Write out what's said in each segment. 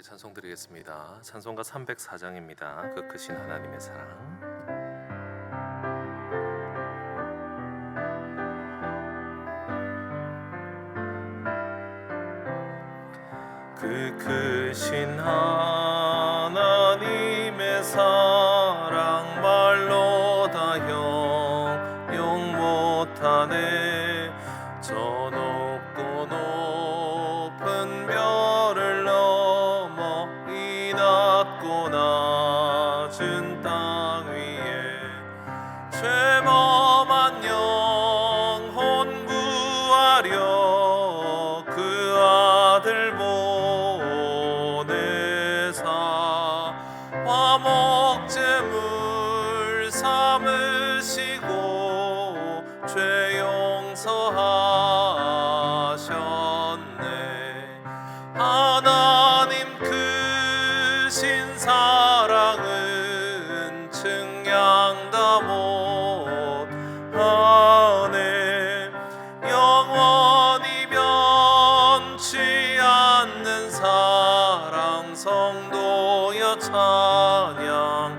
찬송 드리겠습니다. 찬송가 304장입니다. 그 크신 하나님의 사랑. 그 크신 하나님의 사랑 말로 다 형용 못하네. 저 높고 높은 별을 넘어 이 낮고 낮은 땅 위에 죄범한 영혼 구하려 그 아들 보내사 화목제물 삼으시고 죄 용서하셨네. 하나님 크신 사랑은 증량다 못하네. 영원히 변치 않는 사랑 성도여 찬양하세.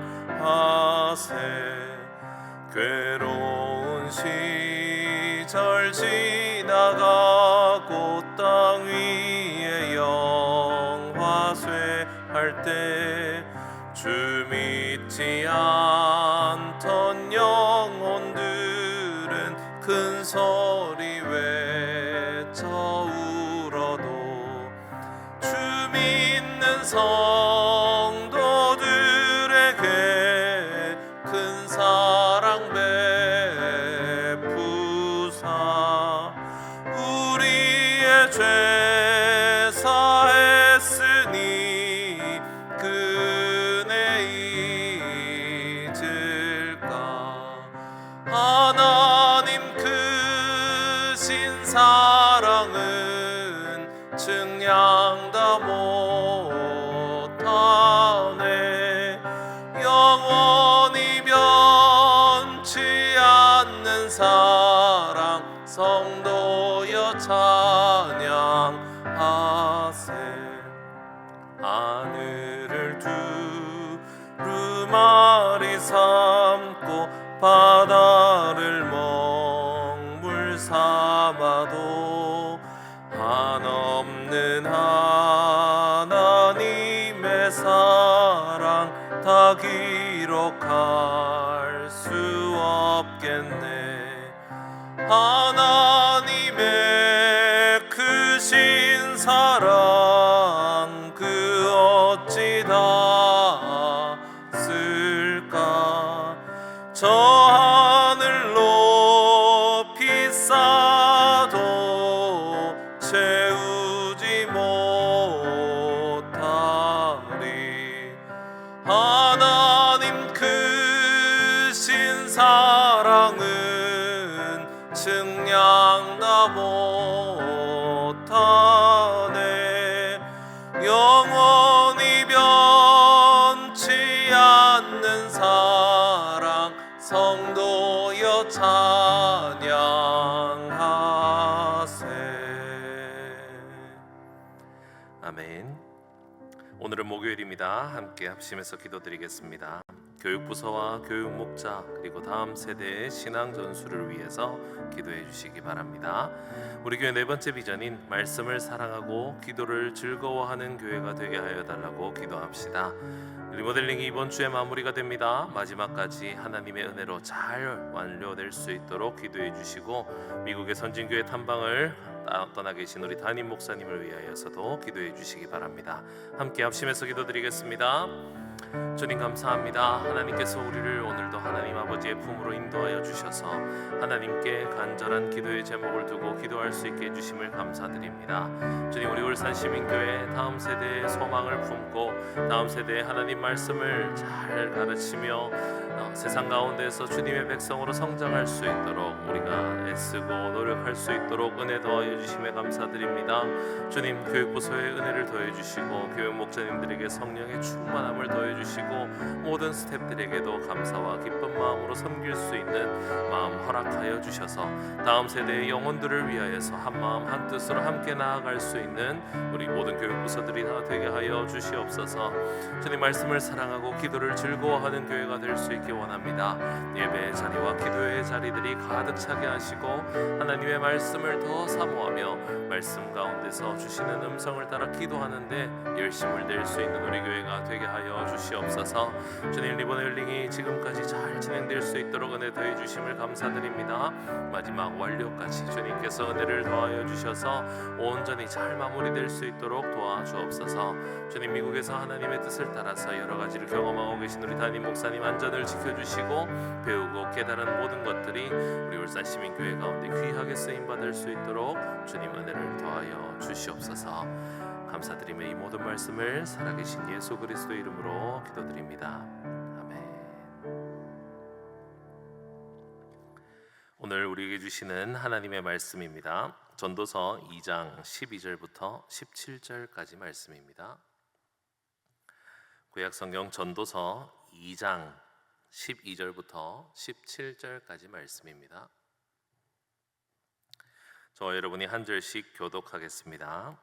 괴로운 시절 지나가고 땅 위에 영화쇠 할 때 주 믿지 않던 영혼들은 큰 소리 외쳐 울어도 주 믿는 성도들에게 큰 사랑 베푸사 우리의 죄 사했으니 그 은혜 잊을까. 하나님 크신 사랑은 증량다 못하네. 영원히 변치 않는 사랑 성도여 찬양하세. 하늘을 두루마리 삼고 바다를 먹물 삼아도 한없는 하나님의 사랑 다 기록할 수 없겠네. 하나님의 크신 사랑 그 어찌 닿았을까. 저 하늘 높이 쌓아도 채우지 못하리. 하나님 크신 사랑은 증량다 못하네. 영원히 변치 않는 사랑 성도여 찬양하세. 아멘. 오늘은 목요일입니다. 함께 합심해서 기도드리겠습니다. 교육부서와 교육목자 그리고 다음 세대의 신앙 전수를 위해서 기도해 주시기 바랍니다. 우리 교회 네 번째 비전인 말씀을 사랑하고 기도를 즐거워하는 교회가 되게 하여 달라고 기도합시다. 리모델링이 이번 주에 마무리가 됩니다. 마지막까지 하나님의 은혜로 잘 완료될 수 있도록 기도해 주시고 미국의 선진교회 탐방을 떠나 계신 우리 담임 목사님을 위하여서도 기도해 주시기 바랍니다. 함께 합심해서 기도드리겠습니다. 주님 감사합니다. 하나님께서 우리를 오늘도 하나님 아버지의 품으로 인도하여 주셔서 하나님께 간절한 기도의 제목을 두고 기도할 수 있게 해주심을 감사드립니다. 주님, 우리 울산시민교회 다음 세대의 소망을 품고 다음 세대의 하나님 말씀을 잘 가르치며 세상 가운데서 주님의 백성으로 성장할 수 있도록 우리가 애쓰고 노력할 수 있도록 은혜 더하여 주심에 감사드립니다. 주님, 교육부서의 은혜를 더해 주시고 교육 목자님들에게 성령의 충만함을 더해 주시고 모든 스태프들에게도 감사와 기쁜 마음으로 섬길 수 있는 마음 허락하여 주셔서 다음 세대의 영혼들을 위하여서 한마음 한뜻으로 함께 나아갈 수 있는 우리 모든 교육부서들이 다 되게 하여 주시옵소서. 주님 말씀을 사랑하고 기도를 즐거워하는 교회가 될 수 있게 원합니다. 예배의 자리와 기도의 자리들이 가득 차게 하시고 하나님의 말씀을 더 사모하며 말씀 가운데서 주시는 음성을 따라 기도하는데 열심을 낼 수 있는 우리 교회가 되게 하여 주시옵소서. 주님, 리본 헬링이 지금까지 잘 진행될 수 있도록 은혜 더해 주심을 감사드립니다. 마지막 완료까지 주님께서 은혜를 더하여 주셔서 온전히 잘 마무리될 수 있도록 도와주옵소서. 주님, 미국에서 하나님의 뜻을 따라서 여러 가지를 경험하고 계신 우리 담임 목사님 안전을 지켜주시고 배우고 깨달은 모든 것들이 우리 울산 시민교회 가운데 귀하게 쓰임받을 수 있도록 주님 은혜를 더하여 주시옵소서. 감사드리며 이 모든 말씀을 살아계신 예수 그리스도 이름으로 기도드립니다. 아멘. 오늘 우리에게 주시는 하나님의 말씀입니다. 전도서 2장 12절부터 17절까지 말씀입니다. 구약성경 전도서 2장 12절부터 17절까지 말씀입니다. 저와 여러분이 한 절씩 교독하겠습니다.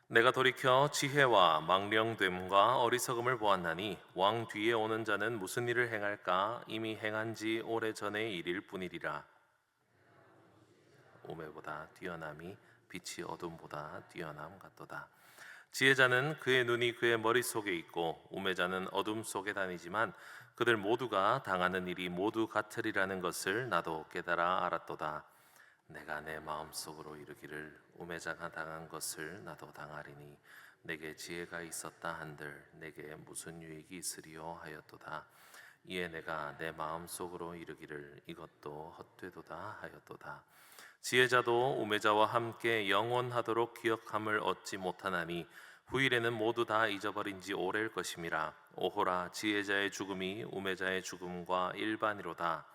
내가 돌이켜 지혜와 망령됨과 어리석음을 보았나니 왕 뒤에 오는 자는 무슨 일을 행할까? 이미 행한 지 오래전의 일일 뿐이리라. 우매보다 뛰어남이 빛이 어둠보다 뛰어남 같도다. 지혜자는 그의 눈이 그의 머릿속에 있고 우매자는 어둠 속에 다니지만 그들 모두가 당하는 일이 모두 같으리라는 것을 나도 깨달아 알았도다. 내가 내 마음속으로 이르기를 우매자가 당한 것을 나도 당하리니 내게 지혜가 있었다 한들 내게 무슨 유익이 있으리요 하였도다. 이에 내가 내 마음속으로 이르기를 이것도 헛되도다 하였도다. 지혜자도 우매자와 함께 영원하도록 기억함을 얻지 못하나니 후일에는 모두 다 잊어버린 지 오래일 것임이라. 오호라, 지혜자의 죽음이 우매자의 죽음과 일반이로다.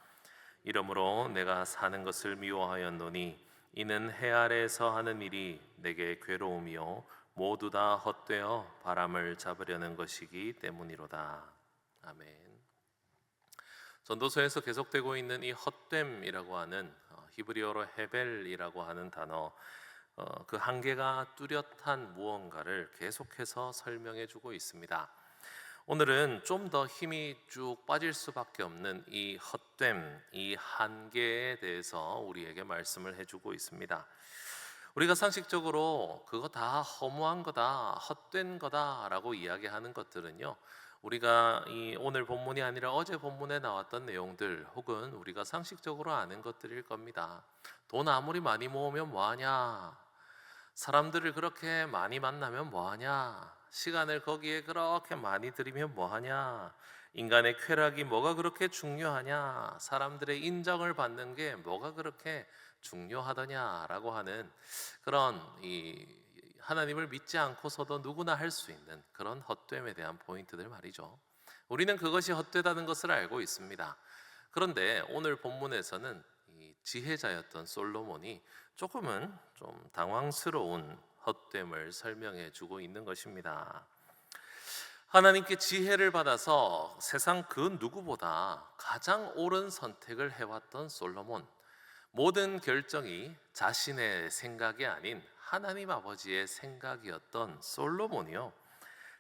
이러므로 내가 사는 것을 미워하였노니 이는 해 아래에서 하는 일이 내게 괴로움이요 모두 다 헛되어 바람을 잡으려는 것이기 때문이로다. 아멘. 전도서에서 계속되고 있는 이 헛됨이라고 하는 히브리어로 헤벨이라고 하는 단어, 그 한계가 뚜렷한 무언가를 계속해서 설명해 주고 있습니다. 오늘은 좀 더 힘이 쭉 빠질 수밖에 없는 이 헛됨, 이 한계에 대해서 우리에게 말씀을 해주고 있습니다. 우리가 상식적으로 그거 다 허무한 거다, 헛된 거다라고 이야기하는 것들은요, 우리가 이 오늘 본문이 아니라 어제 본문에 나왔던 내용들 혹은 우리가 상식적으로 아는 것들일 겁니다. 돈 아무리 많이 모으면 뭐하냐? 사람들을 그렇게 많이 만나면 뭐하냐? 시간을 거기에 그렇게 많이 들이면 뭐하냐? 인간의 쾌락이 뭐가 그렇게 중요하냐? 사람들의 인정을 받는 게 뭐가 그렇게 중요하더냐라고 하는 그런 이 하나님을 믿지 않고서도 누구나 할 수 있는 그런 헛됨에 대한 포인트들 말이죠. 우리는 그것이 헛되다는 것을 알고 있습니다. 그런데 오늘 본문에서는 이 지혜자였던 솔로몬이 조금은 좀 당황스러운 헛됨을 설명해 주고 있는 것입니다. 하나님께 지혜를 받아서 세상 그 누구보다 가장 옳은 선택을 해왔던 솔로몬, 모든 결정이 자신의 생각이 아닌 하나님 아버지의 생각이었던 솔로몬이요,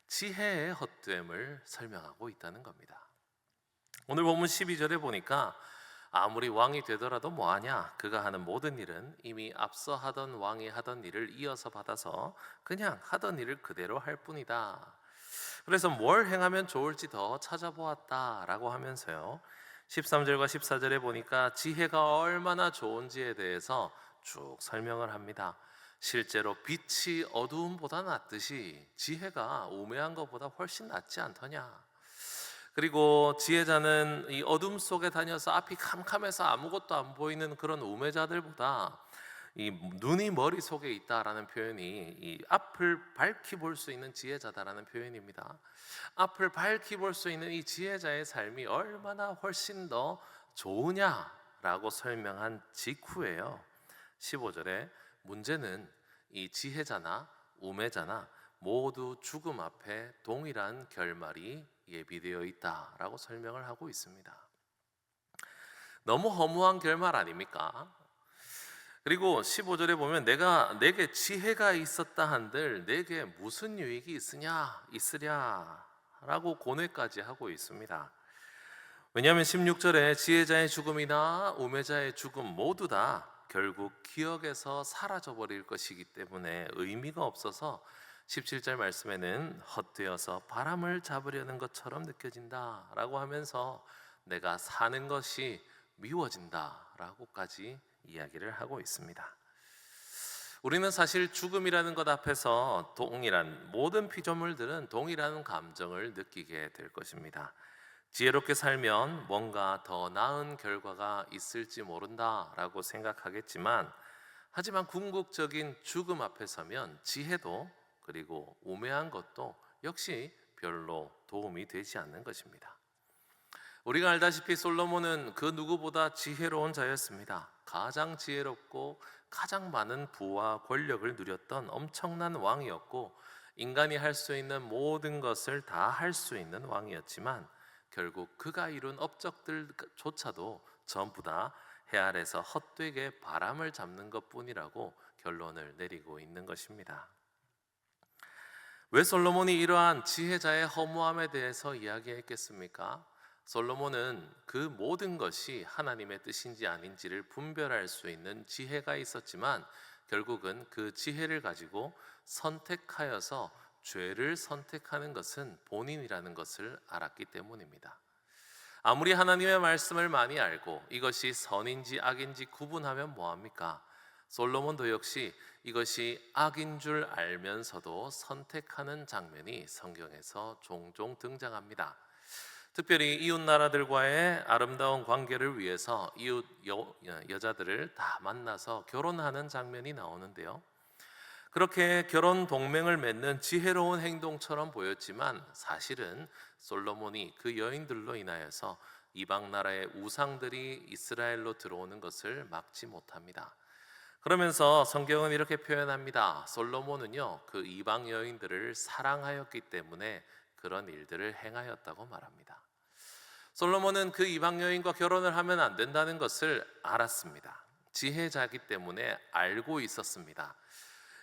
지혜의 헛됨을 설명하고 있다는 겁니다. 오늘 본문 12절에 보니까 아무리 왕이 되더라도 뭐하냐? 그가 하는 모든 일은 이미 앞서 하던 왕이 하던 일을 이어서 받아서 그냥 하던 일을 그대로 할 뿐이다. 그래서 뭘 행하면 좋을지 더 찾아보았다라고 하면서요, 13절과 14절에 보니까 지혜가 얼마나 좋은지에 대해서 쭉 설명을 합니다. 실제로 빛이 어두움보다 낫듯이 지혜가 우매한 것보다 훨씬 낫지 않더냐. 그리고 지혜자는 이 어둠 속에 다녀서 앞이 캄캄해서 아무것도 안 보이는 그런 우매자들보다 이 눈이 머릿속에 있다라는 표현이 이 앞을 밝히 볼 수 있는 지혜자다라는 표현입니다. 앞을 밝히 볼 수 있는 이 지혜자의 삶이 얼마나 훨씬 더 좋으냐라고 설명한 직후에요, 15절에 문제는 이 지혜자나 우매자나 모두 죽음 앞에 동일한 결말이 예비되어 있다라고 설명을 하고 있습니다. 너무 허무한 결말 아닙니까? 그리고 15절에 보면 내게 지혜가 있었다 한들 내게 무슨 유익이 있으랴 라고 고뇌까지 하고 있습니다. 왜냐하면 16절에 지혜자의 죽음이나 우매자의 죽음 모두 다 결국 기억에서 사라져 버릴 것이기 때문에 의미가 없어서 17절 말씀에는 헛되어서 바람을 잡으려는 것처럼 느껴진다 라고 하면서 내가 사는 것이 미워진다 라고까지 이야기를 하고 있습니다. 우리는 사실 죽음이라는 것 앞에서 모든 피조물들은 동일한 감정을 느끼게 될 것입니다. 지혜롭게 살면 뭔가 더 나은 결과가 있을지 모른다라고 생각하겠지만, 하지만 궁극적인 죽음 앞에 서면 지혜도 그리고 우매한 것도 역시 별로 도움이 되지 않는 것입니다. 우리가 알다시피 솔로몬은 그 누구보다 지혜로운 자였습니다. 가장 지혜롭고 가장 많은 부와 권력을 누렸던 엄청난 왕이었고, 인간이 할 수 있는 모든 것을 다 할 수 있는 왕이었지만 결국 그가 이룬 업적들조차도 전부 다 해 아래서 헛되게 바람을 잡는 것뿐이라고 결론을 내리고 있는 것입니다. 왜 솔로몬이 이러한 지혜자의 허무함에 대해서 이야기했겠습니까? 솔로몬은 그 모든 것이 하나님의 뜻인지 아닌지를 분별할 수 있는 지혜가 있었지만 결국은 그 지혜를 가지고 선택하여서 죄를 선택하는 것은 본인이라는 것을 알았기 때문입니다. 아무리 하나님의 말씀을 많이 알고 이것이 선인지 악인지 구분하면 뭐합니까? 솔로몬도 역시 이것이 악인 줄 알면서도 선택하는 장면이 성경에서 종종 등장합니다. 특별히 이웃 나라들과의 아름다운 관계를 위해서 여자들을 다 만나서 결혼하는 장면이 나오는데요. 그렇게 결혼 동맹을 맺는 지혜로운 행동처럼 보였지만 사실은 솔로몬이 그 여인들로 인하여서 이방 나라의 우상들이 이스라엘로 들어오는 것을 막지 못합니다. 그러면서 성경은 이렇게 표현합니다. 솔로몬은요, 그 이방 여인들을 사랑하였기 때문에 그런 일들을 행하였다고 말합니다. 솔로몬은 그 이방 여인과 결혼을 하면 안 된다는 것을 알았습니다. 지혜자이기 때문에 알고 있었습니다.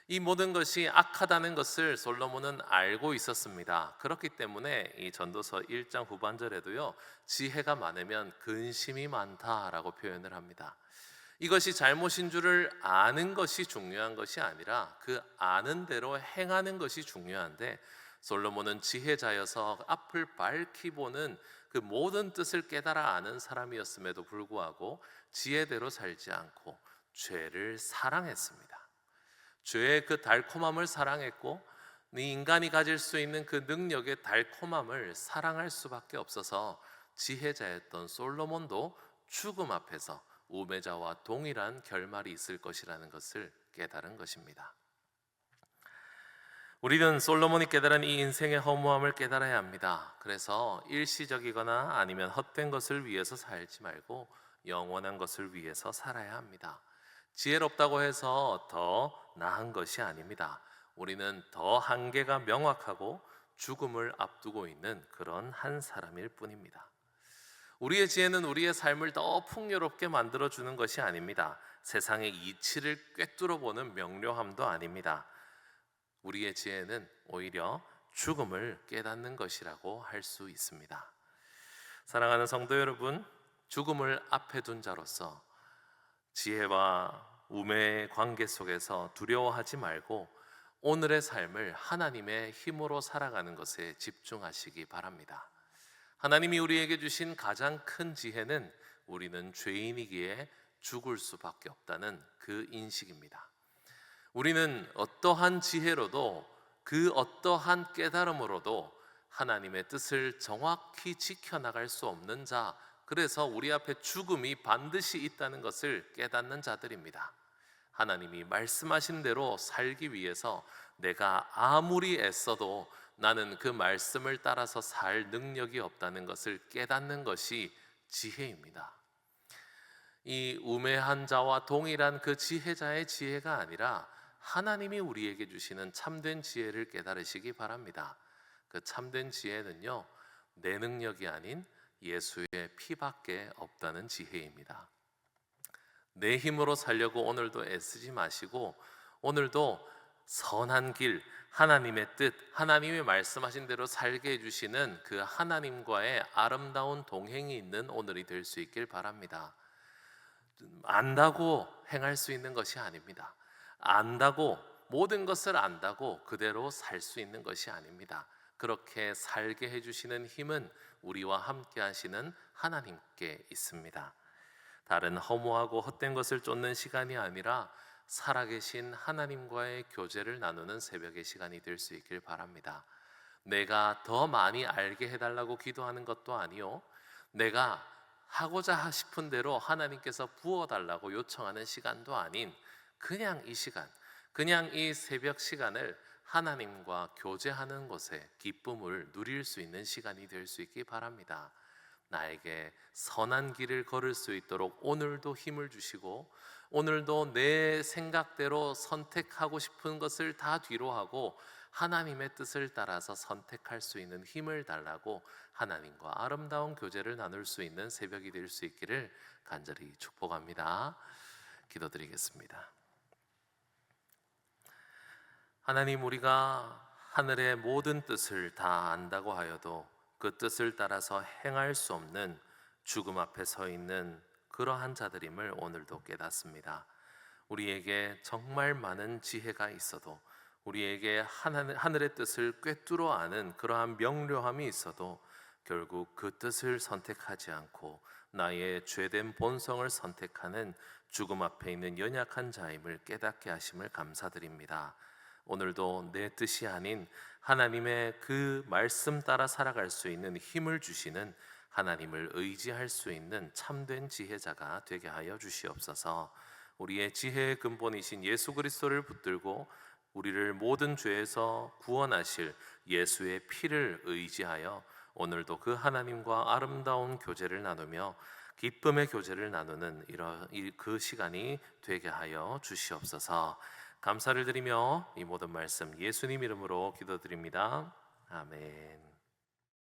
이 모든 것이 악하다는 것을 솔로몬은 알고 있었습니다. 그렇기 때문에 이 전도서 1장 후반절에도요, 지혜가 많으면 근심이 많다라고 표현을 합니다. 이것이 잘못인 줄을 아는 것이 중요한 것이 아니라 그 아는 대로 행하는 것이 중요한데, 솔로몬은 지혜자여서 앞을 밝히 보는 그 모든 뜻을 깨달아 아는 사람이었음에도 불구하고 지혜대로 살지 않고 죄를 사랑했습니다. 죄의 그 달콤함을 사랑했고, 인간이 가질 수 있는 그 능력의 달콤함을 사랑할 수밖에 없어서 지혜자였던 솔로몬도 죽음 앞에서 우매자와 동일한 결말이 있을 것이라는 것을 깨달은 것입니다. 우리는 솔로몬이 깨달은 이 인생의 허무함을 깨달아야 합니다. 그래서 일시적이거나 아니면 헛된 것을 위해서 살지 말고 영원한 것을 위해서 살아야 합니다. 지혜롭다고 해서 더 나은 것이 아닙니다. 우리는 더 한계가 명확하고 죽음을 앞두고 있는 그런 한 사람일 뿐입니다. 우리의 지혜는 우리의 삶을 더 풍요롭게 만들어주는 것이 아닙니다. 세상의 이치를 꿰뚫어 보는 명료함도 아닙니다. 우리의 지혜는 오히려 죽음을 깨닫는 것이라고 할 수 있습니다. 사랑하는 성도 여러분, 죽음을 앞에 둔 자로서 지혜와 우매의 관계 속에서 두려워하지 말고 오늘의 삶을 하나님의 힘으로 살아가는 것에 집중하시기 바랍니다. 하나님이 우리에게 주신 가장 큰 지혜는 우리는 죄인이기에 죽을 수밖에 없다는 그 인식입니다. 우리는 어떠한 지혜로도 그 어떠한 깨달음으로도 하나님의 뜻을 정확히 지켜나갈 수 없는 자, 그래서 우리 앞에 죽음이 반드시 있다는 것을 깨닫는 자들입니다. 하나님이 말씀하신 대로 살기 위해서 내가 아무리 애써도 나는 그 말씀을 따라서 살 능력이 없다는 것을 깨닫는 것이 지혜입니다. 이 우매한 자와 동일한 그 지혜자의 지혜가 아니라 하나님이 우리에게 주시는 참된 지혜를 깨달으시기 바랍니다. 그 참된 지혜는요, 내 능력이 아닌 예수의 피밖에 없다는 지혜입니다. 내 힘으로 살려고 오늘도 애쓰지 마시고, 오늘도 선한 길, 하나님의 뜻, 하나님이 말씀하신 대로 살게 해주시는 그 하나님과의 아름다운 동행이 있는 오늘이 될 수 있길 바랍니다. 안다고 행할 수 있는 것이 아닙니다. 안다고, 모든 것을 안다고 그대로 살 수 있는 것이 아닙니다. 그렇게 살게 해주시는 힘은 우리와 함께 하시는 하나님께 있습니다. 다른 허무하고 헛된 것을 쫓는 시간이 아니라 살아계신 하나님과의 교제를 나누는 새벽의 시간이 될 수 있길 바랍니다. 내가 더 많이 알게 해달라고 기도하는 것도 아니요, 내가 하고자 싶은 대로 하나님께서 부어달라고 요청하는 시간도 아닌, 그냥 이 시간, 그냥 이 새벽 시간을 하나님과 교제하는 것에 기쁨을 누릴 수 있는 시간이 될 수 있기 바랍니다. 나에게 선한 길을 걸을 수 있도록 오늘도 힘을 주시고, 오늘도 내 생각대로 선택하고 싶은 것을 다 뒤로 하고 하나님의 뜻을 따라서 선택할 수 있는 힘을 달라고 하나님과 아름다운 교제를 나눌 수 있는 새벽이 될 수 있기를 간절히 축복합니다. 기도드리겠습니다. 하나님, 우리가 하늘의 모든 뜻을 다 안다고 하여도 그 뜻을 따라서 행할 수 없는 죽음 앞에 서 있는 그러한 자들임을 오늘도 깨닫습니다. 우리에게 정말 많은 지혜가 있어도, 우리에게 하늘의 뜻을 꿰뚫어 아는 그러한 명료함이 있어도 결국 그 뜻을 선택하지 않고 나의 죄된 본성을 선택하는 죽음 앞에 있는 연약한 자임을 깨닫게 하심을 감사드립니다. 오늘도 내 뜻이 아닌 하나님의 그 말씀 따라 살아갈 수 있는 힘을 주시는 하나님을 의지할 수 있는 참된 지혜자가 되게 하여 주시옵소서. 우리의 지혜의 근본이신 예수 그리스도를 붙들고 우리를 모든 죄에서 구원하실 예수의 피를 의지하여 오늘도 그 하나님과 아름다운 교제를 나누며 기쁨의 교제를 나누는 그 시간이 되게 하여 주시옵소서. 감사를 드리며 이 모든 말씀 예수님 이름으로 기도드립니다. 아멘.